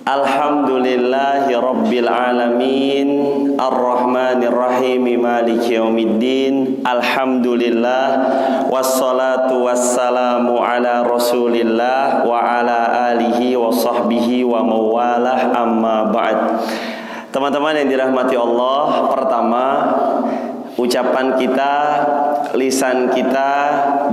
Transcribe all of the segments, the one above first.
Alhamdulillahi Rabbil Alamin Ar-Rahmanir Rahim Maliki Yaumiddin. Alhamdulillah wassalatu wassalamu ala Rasulillah wa ala alihi wa sahbihi wa mawalah, amma ba'd. Teman-teman yang dirahmati Allah, pertama ucapan kita, lisan kita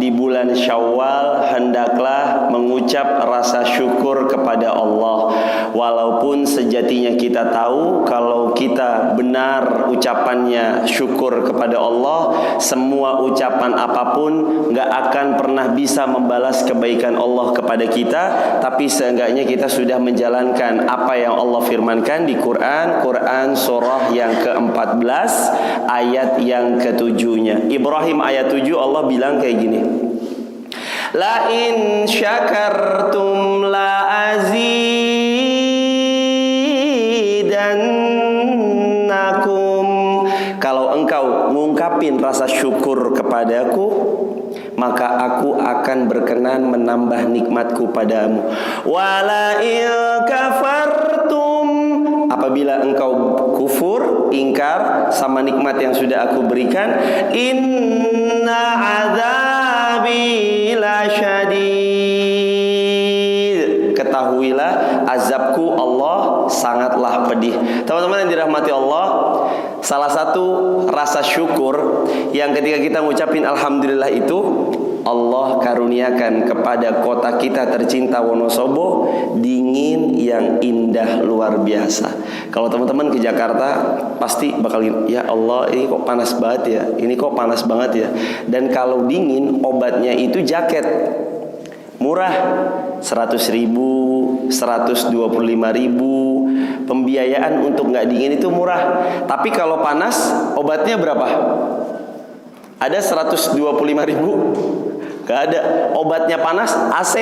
di bulan Syawal hendaklah mengucap rasa syukur kepada Allah. Walaupun sejatinya kita tahu kalau kita benar ucapannya syukur kepada Allah, semua ucapan apapun gak akan pernah bisa membalas kebaikan Allah kepada kita. Tapi seenggaknya kita sudah menjalankan apa yang Allah firmankan di Quran surah yang ke-14 ayat yang ke-7-nya. Ibrahim ayat 7 Allah bilang kayak gini, la in syakartum la azidannakum. Kalau engkau ngungkapin rasa syukur kepadaku, maka aku akan berkenan menambah nikmatku padamu. Wala in kafartum, apabila engkau kufur, ingkar sama nikmat yang sudah aku berikan, inna azabi lasyadid, ketahuilah azabku Allah sangatlah pedih. Teman-teman yang dirahmati Allah, salah satu rasa syukur yang ketika kita ngucapin alhamdulillah itu, Allah karuniakan kepada kota kita tercinta Wonosobo dingin yang indah luar biasa. Kalau teman-teman ke Jakarta pasti bakal, ya Allah ini kok panas banget ya, ini kok panas banget ya. Dan kalau dingin obatnya itu jaket murah, 100.000, 125.000. Pembiayaan untuk nggak dingin itu murah. Tapi kalau panas obatnya berapa? Ada 125.000? Gak ada. Obatnya panas AC.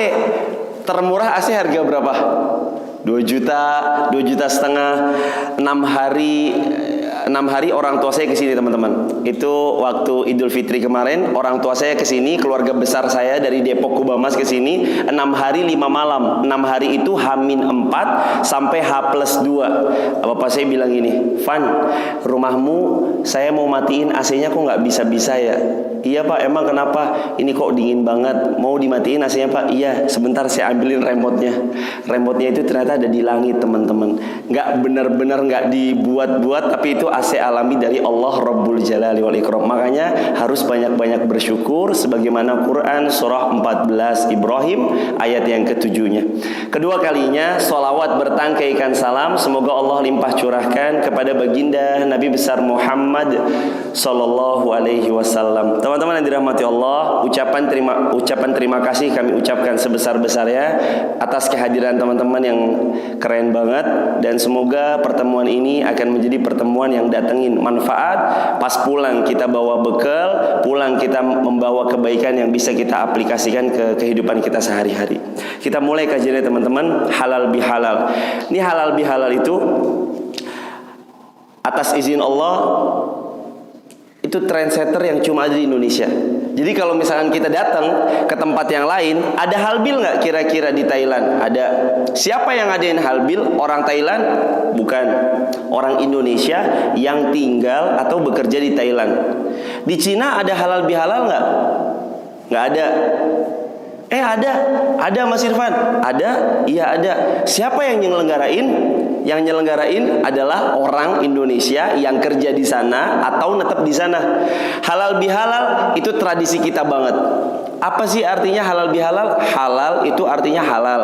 Termurah AC harga berapa? 2 juta, 2 juta setengah. 6 hari orang tua saya kesini teman-teman. Itu waktu Idul Fitri kemarin, orang tua saya kesini, keluarga besar saya dari Depok Kubamas kesini 6 hari 5 malam. 6 hari itu H-4 sampai H+2. Bapak saya bilang gini, Van, rumahmu saya mau matiin AC-nya kok nggak bisa-bisa ya? Iya Pak, emang kenapa? Ini kok dingin banget, mau dimatiin AC-nya Pak? Iya, sebentar saya ambilin remote-nya. Remote-nya itu ternyata ada di langit teman-teman. Nggak benar-benar nggak dibuat-buat, tapi itu AC alami dari Allah Rabbul Jalali wal Ikram. Makanya harus banyak-banyak bersyukur sebagaimana Quran surah 14 Ibrahim ayat yang ke-7-nya. Kedua kalinya sholawat bertangkaikan salam semoga Allah limpah curahkan kepada baginda Nabi besar Muhammad sallallahu alaihi wasallam. Teman-teman yang dirahmati Allah, ucapan terima kasih kami ucapkan sebesar-besarnya atas kehadiran teman-teman yang keren banget, dan semoga pertemuan ini akan menjadi pertemuan yang datengin manfaat. Pas pulang kita bawa bekal, pulang kita membawa kebaikan yang bisa kita aplikasikan ke kehidupan kita sehari-hari. Kita mulai kajiannya teman-teman, halal bihalal. Ini halal bihalal itu atas izin Allah itu trendsetter yang cuma ada di Indonesia. Jadi kalau misalkan kita datang ke tempat yang lain, ada halbil nggak kira-kira di Thailand? Ada. Siapa yang ngadain halbil? Orang Thailand? Bukan. Orang Indonesia yang tinggal atau bekerja di Thailand. Di Cina ada halal bihalal nggak? Nggak ada. Ada Mas Irfan? Ada? Iya ada. Siapa yang nyelenggarain? Yang nyelenggarain adalah orang Indonesia yang kerja di sana atau netep di sana. Halal bihalal itu tradisi kita banget. Apa sih artinya halal bihalal? Halal itu artinya halal.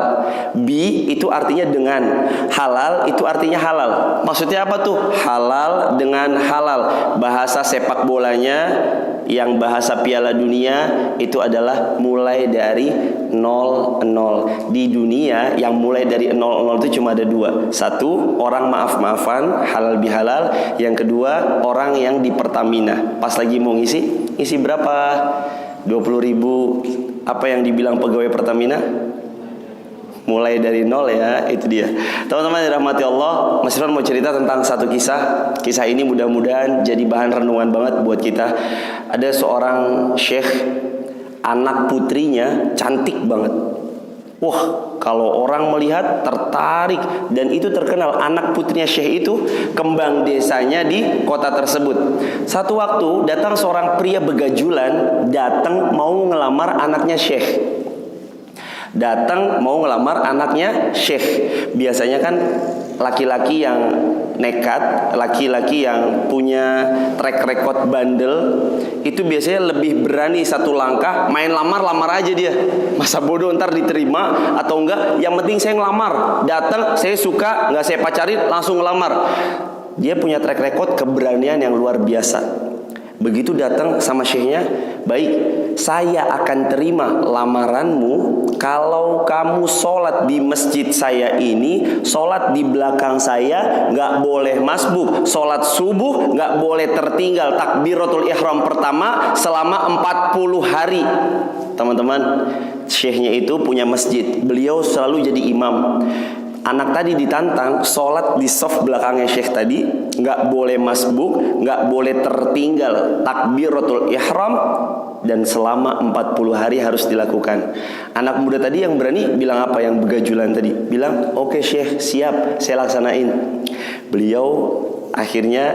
Bi itu artinya dengan. Halal itu artinya halal. Maksudnya apa tuh? Halal dengan halal. Bahasa sepak bolanya yang bahasa Piala Dunia itu adalah mulai dari 0-0. Di dunia yang mulai dari 0-0 itu cuma ada 2. Satu, orang maaf-maafan, halal bihalal. Yang kedua, orang yang di Pertamina. Pas lagi mau ngisi berapa? 20.000. Apa yang dibilang pegawai Pertamina? Mulai dari 0 ya, itu dia. Teman-teman yang dirahmati Allah, Mas Irfan mau cerita tentang satu kisah. Kisah ini mudah-mudahan jadi bahan renungan banget buat kita. Ada seorang syekh, anak putrinya cantik banget. Wah, kalau orang melihat tertarik, dan itu terkenal anak putrinya Syekh itu kembang desanya di kota tersebut. Satu waktu datang seorang pria begajulan, datang mau ngelamar anaknya Syekh. Biasanya kan laki-laki yang nekat, laki-laki yang punya track record bandel, itu biasanya lebih berani satu langkah, main lamar aja dia. Masa bodoh ntar diterima atau enggak, yang penting saya ngelamar, datang, saya suka, nggak saya pacarin, langsung ngelamar. Dia punya track record keberanian yang luar biasa. Begitu datang sama syekhnya, baik, saya akan terima lamaranmu kalau kamu sholat di masjid saya ini, sholat di belakang saya, nggak boleh masbuk, sholat subuh nggak boleh tertinggal takbiratul ihram pertama selama 40 hari. Teman-teman, syekhnya itu punya masjid, beliau selalu jadi imam. Anak tadi ditantang sholat di saf belakangnya syekh tadi, nggak boleh masbuk, nggak boleh tertinggal takbiratul ihram, dan selama 40 hari harus dilakukan. Anak muda tadi yang berani bilang apa, yang begajulan tadi bilang, oke syekh, siap, saya laksanain. Beliau akhirnya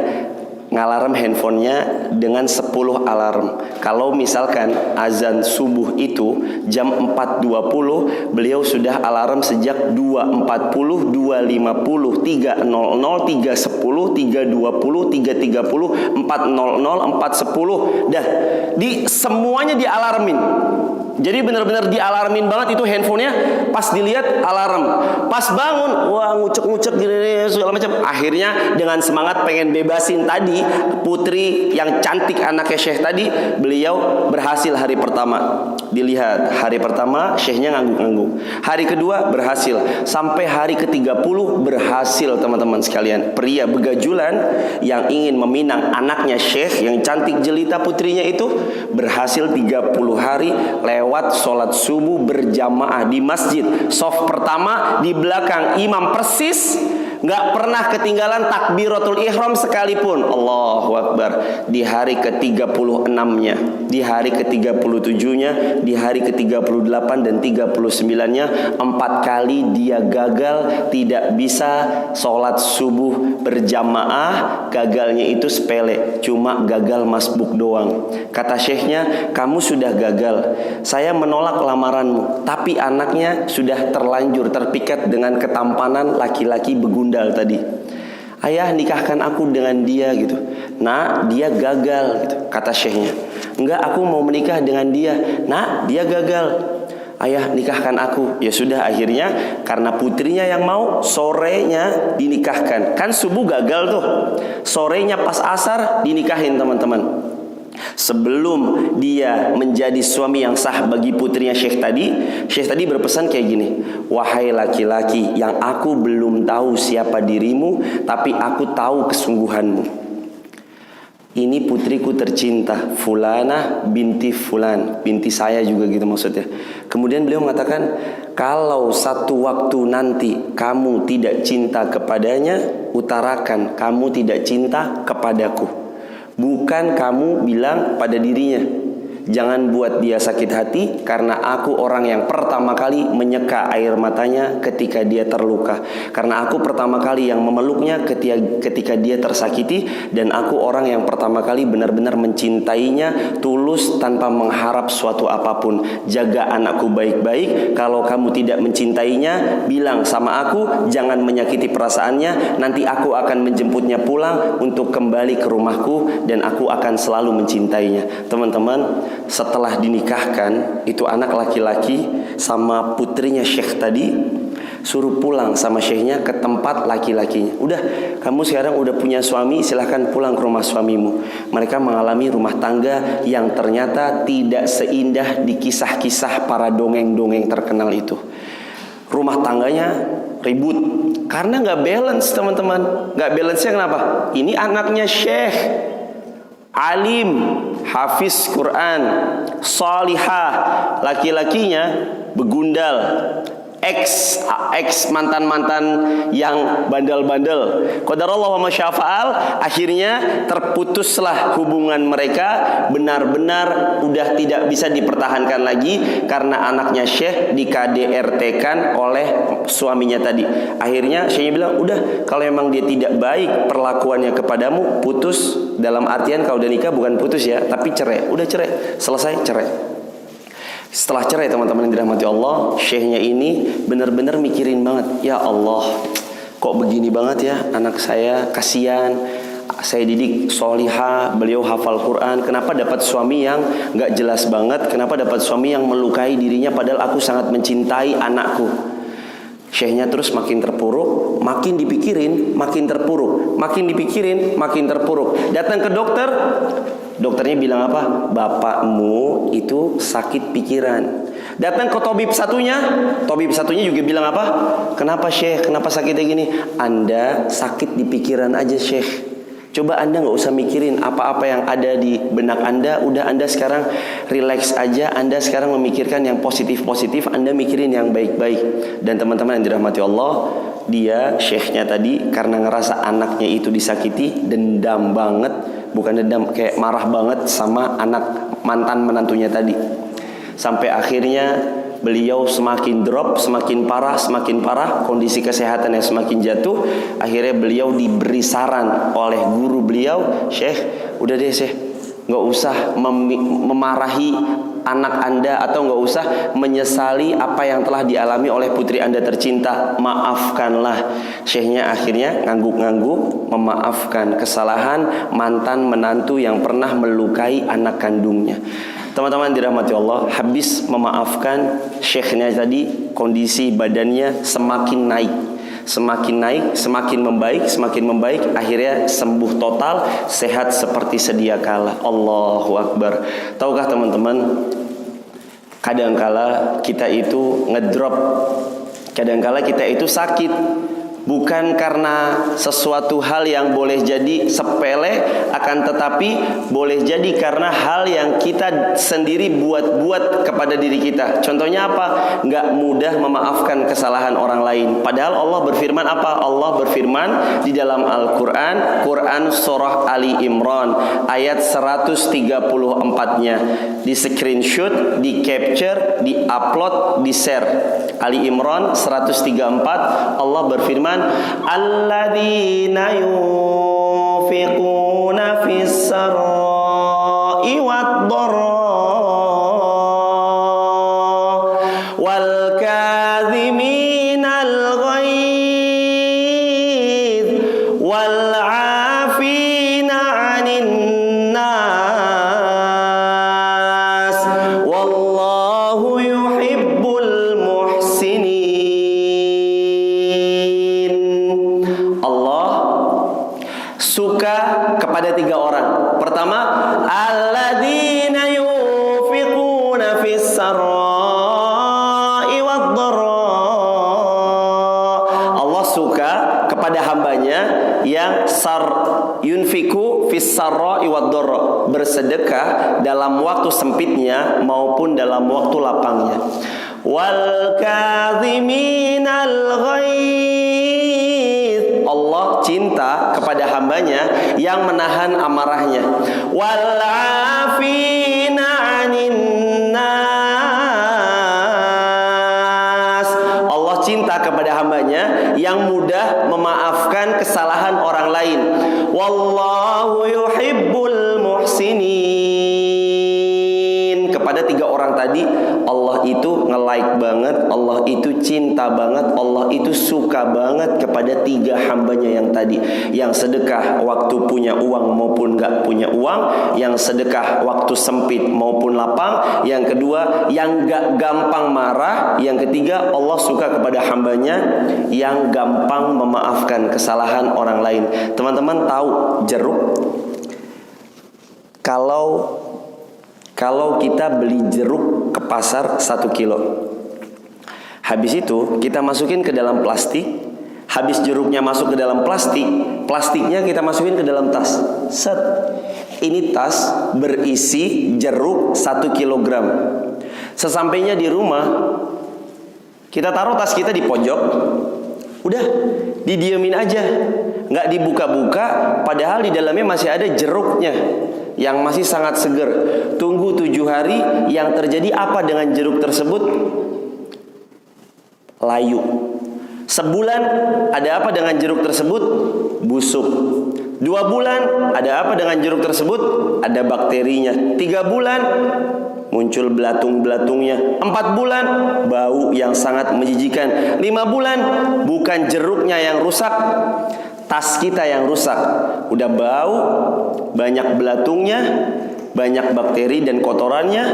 ngalarm handphonenya dengan 10 alarm. Kalau misalkan azan subuh itu jam 4.20, beliau sudah alarm sejak 2.40, 2.50, 3.00, 3.10, 3.20, 3.30, 4.00, 4.10. Dah, di semuanya dialarmin. Jadi benar-benar dialarmin banget itu handphonenya. Pas dilihat alarm, pas bangun, wah ngucek-ngucek gini segala macam. Akhirnya dengan semangat pengen bebasin tadi putri yang cantik anaknya syekh tadi, beliau berhasil hari pertama. Dilihat hari pertama syekhnya ngangguk-ngangguk, hari kedua berhasil, sampai hari ke-30 berhasil. Teman-teman sekalian, pria begajulan yang ingin meminang anaknya syekh yang cantik jelita putrinya itu berhasil 30 hari lewat sholat subuh berjamaah di masjid, shaf pertama di belakang imam persis, nggak pernah ketinggalan takbiratul ihram sekalipun. Allahu Akbar. Di hari ke-36-nya, di hari ke-37-nya, di hari ke-38 dan 39-nya, 4 kali dia gagal, tidak bisa sholat subuh berjamaah. Gagalnya itu sepele, cuma gagal masbuk doang. Kata syekhnya, kamu sudah gagal, saya menolak lamaranmu, tapi anaknya sudah terlanjur terpikat dengan ketampanan laki-laki begundal tadi. Ayah, nikahkan aku dengan dia gitu. Nah, dia gagal gitu. Kata syekhnya, enggak, aku mau menikah dengan dia. Nah, dia gagal. Ayah, nikahkan aku. Ya sudah, akhirnya karena putrinya yang mau, sorenya dinikahkan. Kan subuh gagal tuh, sorenya pas asar dinikahin teman-teman. Sebelum dia menjadi suami yang sah bagi putrinya syekh tadi berpesan kayak gini, wahai laki-laki yang aku belum tahu siapa dirimu, tapi aku tahu kesungguhanmu. Ini putriku tercinta, Fulana binti Fulan, binti saya juga gitu maksudnya. Kemudian beliau mengatakan, kalau satu waktu nanti kamu tidak cinta kepadanya, utarakan kamu tidak cinta kepadaku. Bukan kamu bilang pada dirinya. Jangan buat dia sakit hati, karena aku orang yang pertama kali menyeka air matanya ketika dia terluka. Karena aku pertama kali yang memeluknya ketika dia tersakiti. Dan aku orang yang pertama kali benar-benar mencintainya tulus tanpa mengharap suatu apapun. Jaga anakku baik-baik. Kalau kamu tidak mencintainya, bilang sama aku, jangan menyakiti perasaannya. Nanti aku akan menjemputnya pulang untuk kembali ke rumahku, dan aku akan selalu mencintainya. Teman-teman, setelah dinikahkan, itu anak laki-laki sama putrinya syekh tadi suruh pulang sama syekhnya ke tempat laki-lakinya. Udah, kamu sekarang udah punya suami, silahkan pulang ke rumah suamimu. Mereka mengalami rumah tangga yang ternyata tidak seindah di kisah-kisah para dongeng-dongeng terkenal itu. Rumah tangganya ribut karena nggak balance, teman-teman. Nggak balance-nya kenapa? Ini anaknya syekh, alim, hafiz Quran, salihah, laki-lakinya begundal, ex mantan-mantan yang bandel-bandel. Qadarullah wa masyafa'al, akhirnya terputuslah hubungan mereka, benar-benar udah tidak bisa dipertahankan lagi karena anaknya Syekh di KDRT-kan oleh suaminya tadi. Akhirnya Syekhnya bilang, udah kalau memang dia tidak baik perlakuannya kepadamu, putus. Dalam artian kalau udah nikah bukan putus ya, tapi cerai. Udah cerai, selesai, cerai. Setelah cerai teman-teman yang dirahmati Allah, syekhnya ini benar-benar mikirin banget, ya Allah, kok begini banget ya anak saya, kasihan. Saya didik solihah, beliau hafal Quran. Kenapa dapat suami yang gak jelas banget? Kenapa dapat suami yang melukai dirinya padahal aku sangat mencintai anakku? Syekhnya terus makin terpuruk, makin dipikirin, makin terpuruk, makin dipikirin, makin terpuruk. Datang ke dokter, dokternya bilang apa? Bapakmu itu sakit pikiran. Datang ke tabib satunya juga bilang apa? Kenapa Syekh? Kenapa sakitnya gini? Anda sakit di pikiran aja Syekh. Coba Anda gak usah mikirin apa-apa yang ada di benak Anda. Udah Anda sekarang relax aja. Anda sekarang memikirkan yang positif-positif. Anda mikirin yang baik-baik. Dan teman-teman yang dirahmati Allah, dia syekhnya tadi karena ngerasa anaknya itu disakiti, dendam banget. Bukan dendam, kayak marah banget sama anak mantan menantunya tadi. Sampai akhirnya beliau semakin drop, semakin parah, kondisi kesehatannya semakin jatuh. Akhirnya beliau diberi saran oleh guru beliau, Syekh, udah deh Syekh, gak usah memarahi anak Anda atau gak usah menyesali apa yang telah dialami oleh putri Anda tercinta. Maafkanlah. Syekhnya akhirnya ngangguk-ngangguk memaafkan kesalahan mantan menantu yang pernah melukai anak kandungnya. Teman-teman dirahmati Allah, habis memaafkan syekhnya tadi, kondisi badannya semakin naik, semakin membaik, akhirnya sembuh total, sehat seperti sedia kala. Allahu Akbar. Tahukah teman-teman, kadangkala kita itu ngedrop, kadangkala kita itu sakit, bukan karena sesuatu hal yang boleh jadi sepele, akan tetapi boleh jadi karena hal yang kita sendiri buat-buat kepada diri kita. Contohnya apa? Nggak mudah memaafkan kesalahan orang lain. Padahal Allah berfirman apa? Allah berfirman di dalam Al-Quran, Quran surah Ali Imran ayat 134-nya. Di screenshot, di capture, di upload, di share. Ali Imran 134, Allah berfirman, alladzina yunfiquna fis sarai wad dharra wal kadhiminal ghaidh wal 'afina 'anil nas wallahu yuhibbul muhsinin. Suka kepada 3 orang. Pertama, alladzina yunfiquna fis sarai wad dharra. Allah suka kepada hambanya yang yunfiku fis sarai wad dharra, bersedekah dalam waktu sempitnya maupun dalam waktu lapangnya. Wal kadhiminal ghaidh, Allah cinta kepada hambanya yang menahan amarahnya. Wal 'afina 'anil nas, Allah cinta kepada hambanya yang mudah memaafkan kesalahan orang lain. Wallahu yuhibbul muhsinin. Kepada 3 orang tadi Allah itu nge-like banget, Allah itu cinta banget, Allah itu suka banget kepada 3 hambanya yang tadi, yang sedekah waktu punya uang maupun gak punya uang, yang sedekah waktu sempit maupun lapang, yang kedua yang gak gampang marah, yang ketiga Allah suka kepada hambanya yang gampang memaafkan kesalahan orang lain. Teman-teman tahu jeruk? Kalau kita beli jeruk ke pasar 1 kilo, habis itu kita masukin ke dalam plastik. Habis jeruknya masuk ke dalam plastik, plastiknya kita masukin ke dalam tas. Set. Ini tas berisi jeruk 1 kilogram. Sesampainya di rumah, Kita taruh tas kita di pojok, udah didiemin aja, nggak dibuka-buka, padahal di dalamnya masih ada jeruknya yang masih sangat seger. Tunggu 7 hari, yang terjadi apa dengan jeruk tersebut? Layu. Sebulan, ada apa dengan jeruk tersebut? Busuk. 2 bulan, ada apa dengan jeruk tersebut? Ada bakterinya. 3 bulan, muncul belatung-belatungnya. 4 bulan, bau yang sangat menjijikan. 5 bulan, bukan jeruknya yang rusak, tas kita yang rusak. Udah bau, banyak belatungnya, banyak bakteri dan kotorannya,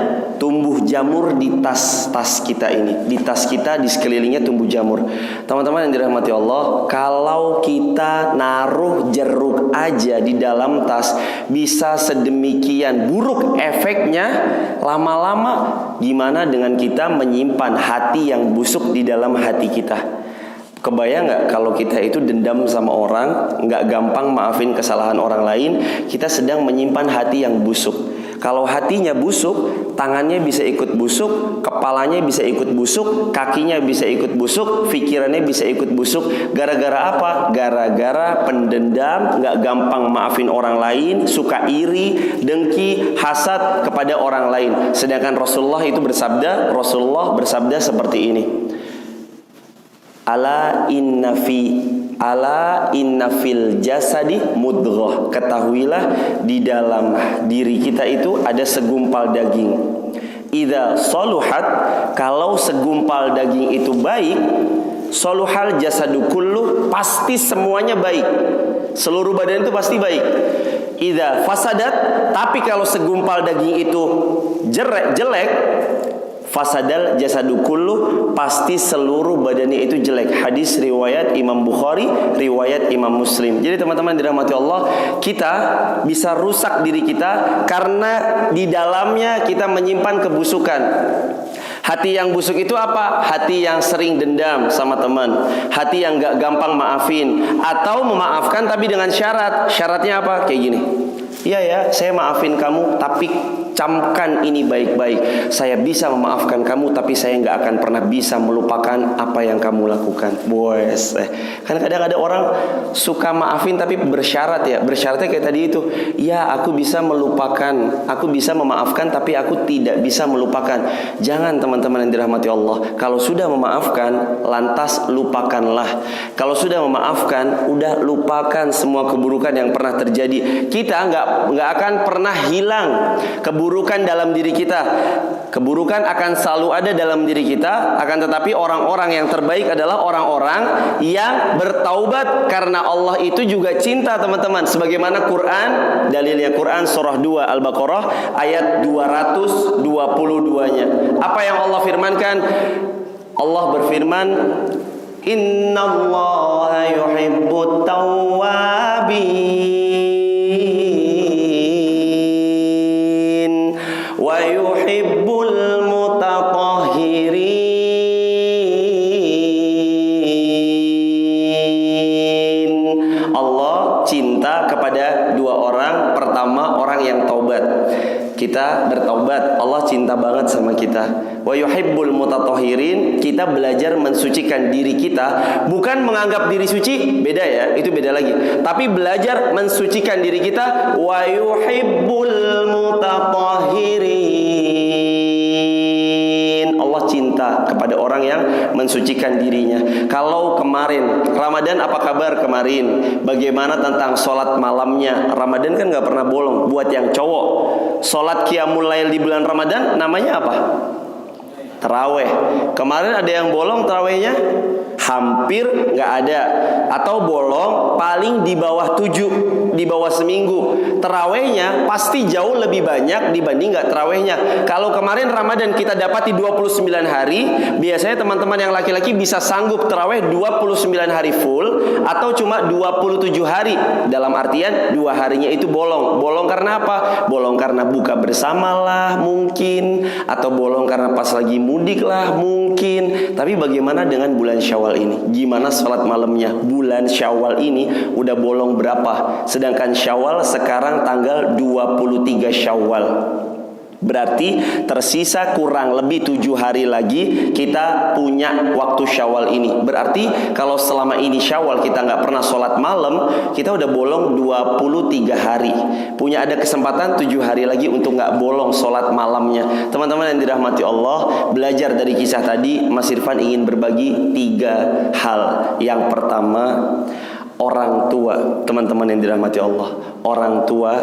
tumbuh jamur di tas kita ini. Di tas kita, di sekelilingnya tumbuh jamur. Teman-teman yang dirahmati Allah, kalau kita naruh jeruk aja di dalam tas bisa sedemikian buruk efeknya, lama-lama gimana dengan kita menyimpan hati yang busuk di dalam hati kita? Kebayang nggak kalau kita itu dendam sama orang, nggak gampang maafin kesalahan orang lain, kita sedang menyimpan hati yang busuk. Kalau hatinya busuk, tangannya bisa ikut busuk, kepalanya bisa ikut busuk, kakinya bisa ikut busuk, pikirannya bisa ikut busuk. Gara-gara apa? Gara-gara pendendam, nggak gampang maafin orang lain, suka iri, dengki, hasad kepada orang lain. Sedangkan Rasulullah bersabda seperti ini. Ala inna fil jasadi mudghah. Ketahuilah di dalam diri kita itu ada segumpal daging. Idza saluhat, kalau segumpal daging itu baik, saluhal jasadu kullu, pasti semuanya baik. Seluruh badan itu pasti baik. Idza fasadat, tapi kalau segumpal daging itu jelek, fasadal jasadu kullu, pasti seluruh badannya itu jelek. Hadis riwayat Imam Bukhari, riwayat Imam Muslim. Jadi teman-teman dirahmati Allah, kita bisa rusak diri kita karena di dalamnya kita menyimpan kebusukan. Hati yang busuk itu apa? Hati yang sering dendam sama teman, hati yang gak gampang maafin, atau memaafkan tapi dengan syarat. Syaratnya apa? Kayak gini. Iya ya, saya maafin kamu, tapi camkan ini baik-baik. Saya bisa memaafkan kamu, tapi saya nggak akan pernah bisa melupakan apa yang kamu lakukan. Boys, kan kadang ada orang suka maafin tapi bersyarat ya. Bersyaratnya kayak tadi itu. Ya, aku bisa melupakan, aku bisa memaafkan, tapi aku tidak bisa melupakan. Jangan teman-teman yang dirahmati Allah. Kalau sudah memaafkan, lantas lupakanlah. Kalau sudah memaafkan, udah lupakan semua keburukan yang pernah terjadi. Kita nggak akan pernah hilang keburukan dalam diri kita. Keburukan akan selalu ada dalam diri kita. Akan tetapi orang-orang yang terbaik adalah orang-orang yang bertaubat, karena Allah itu juga cinta teman-teman. Sebagaimana Quran, dalilnya Quran surah 2 Al-Baqarah ayat 222-nya. Apa yang Allah firmankan? Allah berfirman, Innallaha yuhibbut tawwabin wa yuhibbul mutatahhirin. Allah cinta kepada dua orang. Pertama, orang yang taubat. Kita bertaubat, Allah cinta banget sama kita. Wa yuhibbul mutatahhirin, kita belajar mensucikan diri kita, bukan menganggap diri suci, beda ya, itu beda lagi. Tapi belajar mensucikan diri kita. Wa yuhibbul mutatahhirin, Allah cinta kepada orang yang mensucikan dirinya. Kalau kemarin Ramadan, apa kabar kemarin? Bagaimana tentang sholat malamnya? Ramadan kan gak pernah bolong. Buat yang cowok, sholat qiyamul lail di bulan Ramadan namanya apa? Taraweh. Kemarin ada yang bolong tarawehnya? Hampir nggak ada. Atau bolong paling di bawah 7, di bawah seminggu. Tarawehnya pasti jauh lebih banyak dibanding nggak tarawehnya. Kalau kemarin Ramadan kita dapati 29 hari, biasanya teman-teman yang laki-laki bisa sanggup taraweh 29 hari full, atau cuma 27 hari. Dalam artian 2 harinya itu bolong. Bolong karena apa? Bolong karena buka bersamalah mungkin, atau bolong karena pas lagi mudik lah mungkin. Tapi bagaimana dengan bulan Syawal ini? Gimana sholat malamnya? Bulan Syawal ini udah bolong berapa? Sedangkan Syawal sekarang tanggal 23 Syawal. Berarti tersisa kurang lebih 7 hari lagi kita punya waktu Syawal ini. Berarti kalau selama ini Syawal kita nggak pernah sholat malam, kita udah bolong 23 hari. Punya ada kesempatan 7 hari lagi untuk nggak bolong sholat malamnya. Teman-teman yang dirahmati Allah, belajar dari kisah tadi, Mas Irfan ingin berbagi 3 hal. Yang pertama, orang tua. Teman-teman yang dirahmati Allah, orang tua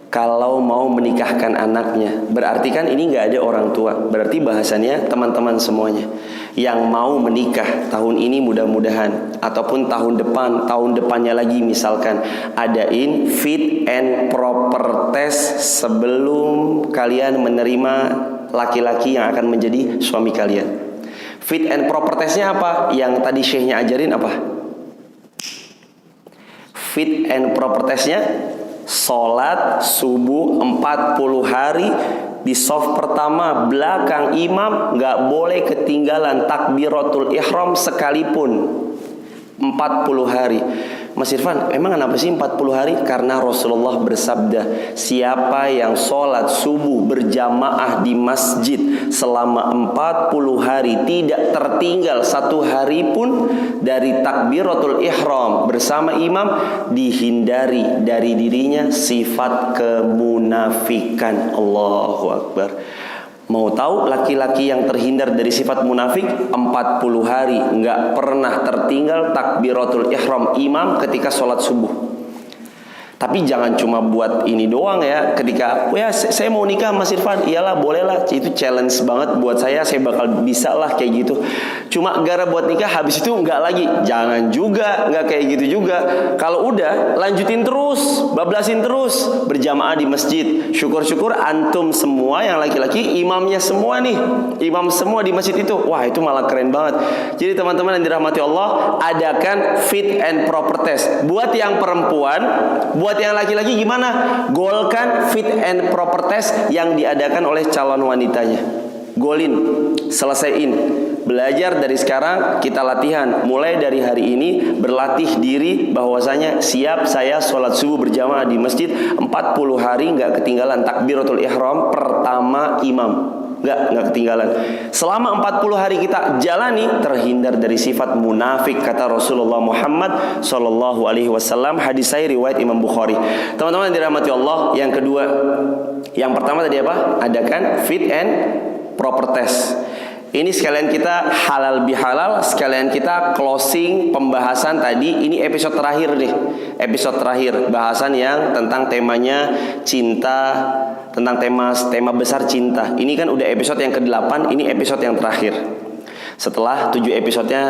kalau mau menikahkan anaknya, berarti kan ini nggak ada orang tua. Berarti bahasanya teman-teman semuanya yang mau menikah tahun ini mudah-mudahan, ataupun tahun depannya lagi misalkan, adain fit and proper test sebelum kalian menerima laki-laki yang akan menjadi suami kalian. Fit and proper testnya apa? Yang tadi syekhnya ajarin apa? Fit and proper testnya sholat subuh 40 hari di shaf pertama belakang imam, gak boleh ketinggalan takbiratul ihram sekalipun. 40 hari. Mas Irfan, emang kenapa sih 40 hari? Karena Rasulullah bersabda, siapa yang sholat subuh berjamaah di masjid selama 40 hari, tidak tertinggal 1 hari pun dari takbiratul ihram bersama imam, dihindari dari dirinya sifat kemunafikan. Allahu Akbar. Mau tahu laki-laki yang terhindar dari sifat munafik? 40 hari nggak pernah tertinggal takbiratul ihram imam ketika sholat subuh. Tapi jangan cuma buat ini doang ya. Ketika saya mau nikah Mas Irfan, iyalah bolehlah, itu challenge banget buat saya bakal bisa lah kayak gitu. Cuma gara buat nikah habis itu enggak lagi. Jangan juga, enggak kayak gitu juga. Kalau udah lanjutin terus, bablasin terus, berjamaah di masjid. Syukur-syukur antum semua yang laki-laki imamnya semua nih, imam semua di masjid itu. Wah, itu malah keren banget. Jadi teman-teman yang dirahmati Allah, adakan fit and proper test. Buat yang perempuan, buat yang laki-laki gimana? Golkan fit and proper test yang diadakan oleh calon wanitanya. Golin, selesaiin. Belajar dari sekarang, kita latihan. Mulai dari hari ini berlatih diri bahwasanya siap saya sholat subuh berjamaah di masjid 40 hari nggak ketinggalan takbiratul ihram pertama imam. Nggak ketinggalan. Selama 40 hari kita jalani, terhindar dari sifat munafik, kata Rasulullah Muhammad sallallahu alaihi wasallam. Hadis saya riwayat Imam Bukhari. Teman-teman yang dirahmati Allah, yang kedua, yang pertama tadi apa? Adakan fit and proper test. Ini sekalian kita halal bihalal, sekalian kita closing pembahasan tadi. Ini episode terakhir nih, episode terakhir bahasan yang tentang temanya cinta, tentang tema besar cinta. Ini kan udah episode yang ke-8, ini episode yang terakhir. Setelah 7 episodenya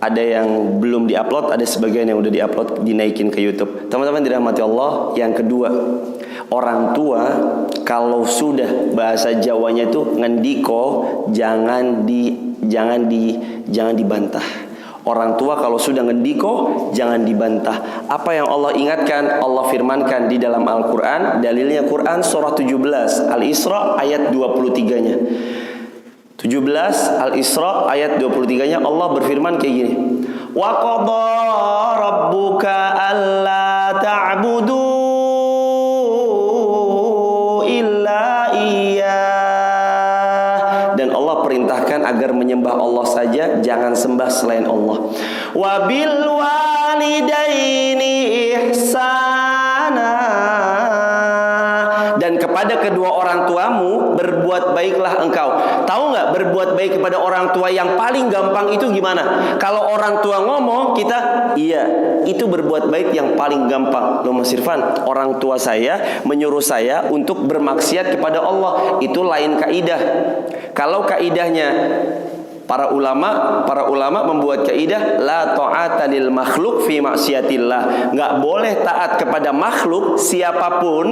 ada yang belum diupload, ada sebagian yang udah diupload, dinaikin ke YouTube. Teman-teman dirahmati Allah, yang kedua, orang tua kalau sudah bahasa Jawanya itu ngendiko, jangan dibantah. Orang tua kalau sudah ngendiko, jangan dibantah. Apa yang Allah ingatkan, Allah firmankan di dalam Al-Quran. Dalilnya Quran surah 17 Al-Isra ayat 23-nya. 17 Al-Isra ayat 23-nya Allah berfirman kayak gini. Wa qadha rabbuka alla ta'budu illa iyyah. Dan Allah perintahkan agar menyembah Allah saja, jangan sembah selain Allah. Wa bil walidaini ihsana. Dan kepada kedua orang tuamu berbuat baiklah engkau. Tahu nggak berbuat baik kepada orang tua yang paling gampang itu gimana? Kalau orang tua ngomong kita iya, itu berbuat baik yang paling gampang. Loh Mas Irfan, orang tua saya menyuruh saya untuk bermaksiat kepada Allah, itu lain kaidah. Kalau kaidahnya para ulama membuat kaidah la ta'ata lil makhluk fi maksiatillah. Enggak boleh taat kepada makhluk siapapun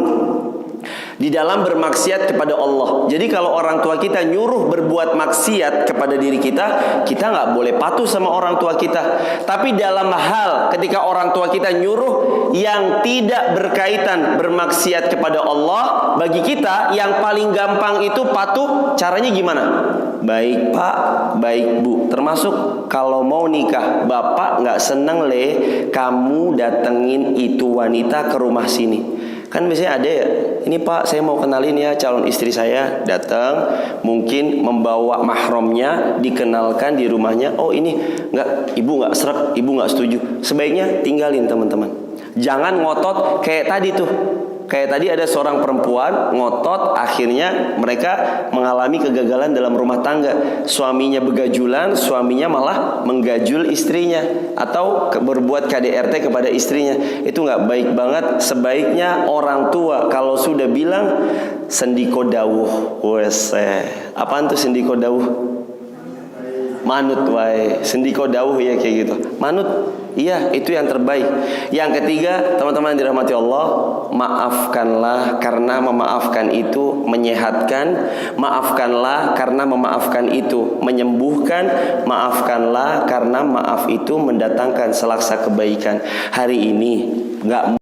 di dalam bermaksiat kepada Allah. Jadi kalau orang tua kita nyuruh berbuat maksiat kepada diri kita, kita nggak boleh patuh sama orang tua kita. Tapi dalam hal ketika orang tua kita nyuruh yang tidak berkaitan bermaksiat kepada Allah, bagi kita yang paling gampang itu patuh. Caranya gimana? Baik Pak, baik Bu. Termasuk kalau mau nikah, Bapak nggak seneng kamu datengin itu wanita ke rumah sini. Kan biasanya ada ya, ini Pak saya mau kenalin ya calon istri saya. Datang, mungkin membawa mahramnya, dikenalkan di rumahnya. Oh ini nggak, ibu nggak serak, ibu nggak setuju. Sebaiknya tinggalin teman-teman. Jangan ngotot kayak tadi tuh. Kayak tadi ada seorang perempuan ngotot, akhirnya mereka mengalami kegagalan dalam rumah tangga. Suaminya begajulan, suaminya malah menggajul istrinya atau berbuat KDRT kepada istrinya. Itu nggak baik banget. Sebaiknya orang tua kalau sudah bilang sendiko dawuh, apaan tuh sendiko dawuh? Manut wae, sendiko dawuh ya kayak gitu. Manut, iya itu yang terbaik. Yang ketiga, teman-teman yang dirahmati Allah, maafkanlah karena memaafkan itu menyehatkan, maafkanlah karena memaafkan itu menyembuhkan, maafkanlah karena maaf itu mendatangkan selaksa kebaikan. Hari ini nggak